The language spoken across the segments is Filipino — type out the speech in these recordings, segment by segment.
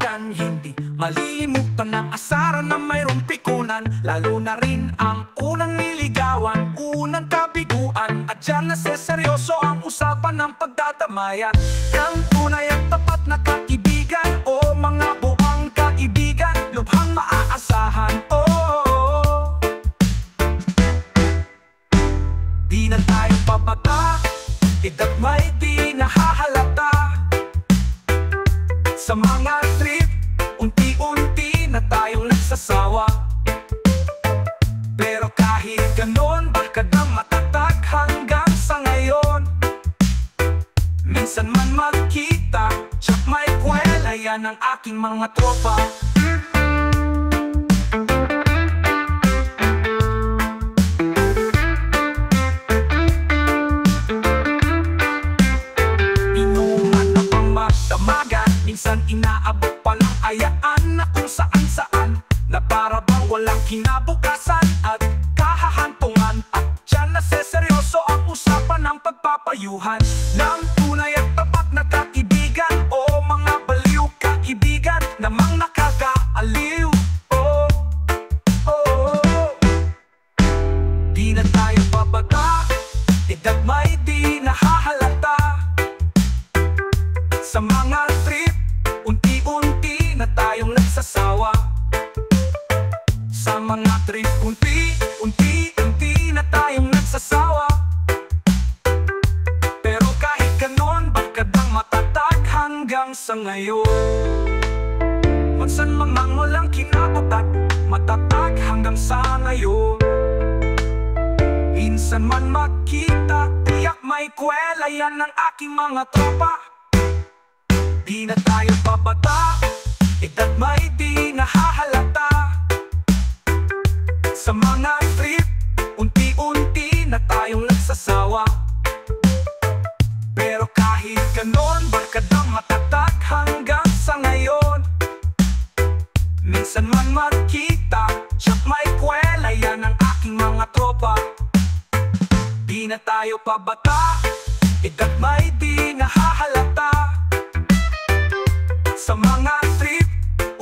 pakinggan, hindi malilimutan ang asaran na mayroong pikunan. Lalo na rin ang unang niligawan, unang kabiguan, at dyan naseseryoso ang usapan ng pagdadamayan ng tunay at tapat na kaibigan o mga buang kaibigan, lubhang maaasahan. Di na tayo pabata, edad may di nahahalata. Sa mga trip, unti-unti na tayong nagsasawa. Pero kahit ganon, bakit na matatag hanggang sa ngayon? Minsan man magkita, tsak may kwela, yan ang aking mga tropa. Minsan inaabot pa ng ayaan na kung saan-saan, na para bang walang kinabukasan at kahahantungan. At dyan naseseryoso ang usapan ng pagpapayuhan ng tunay at tapat na kaibigan o mga baliw kaibigan namang nakakaaliw. Di na tayo babata, edad may di nahahalata. Sa mga trip, unti-unti na tayong nagsasawa. Sa mga trip, unti-unti na tayong nagsasawa. Pero kahit ganon, bakit ang matatag hanggang sa ngayon? Minsan mang walang kinabutat, matatag hanggang sa ngayon. Minsan man magkita, tiyak may kwela, yan ang aking mga tropa. Di na tayo babata, edad may di nahahalata. Sa mga trip, unti-unti na tayong nagsasawa. Pero kahit ganon, bakit ang matatag hanggang sa ngayon? Minsan man magkita, tsak may kwela, yan ang aking mga tropa. Di na tayo pabata, edad may di nahahalata. Sa mga trip,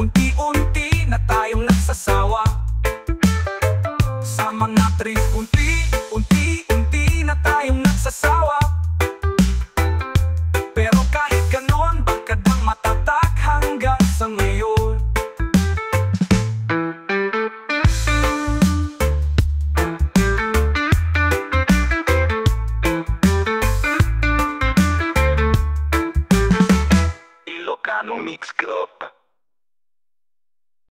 unti-unti na tayong nagsasawa. Sa mga trip, unti-unti na tayong nagsasawa. Pero kahit ganon, bakit ang matatag hanggang sa ngayon? Ilocano Mix Club.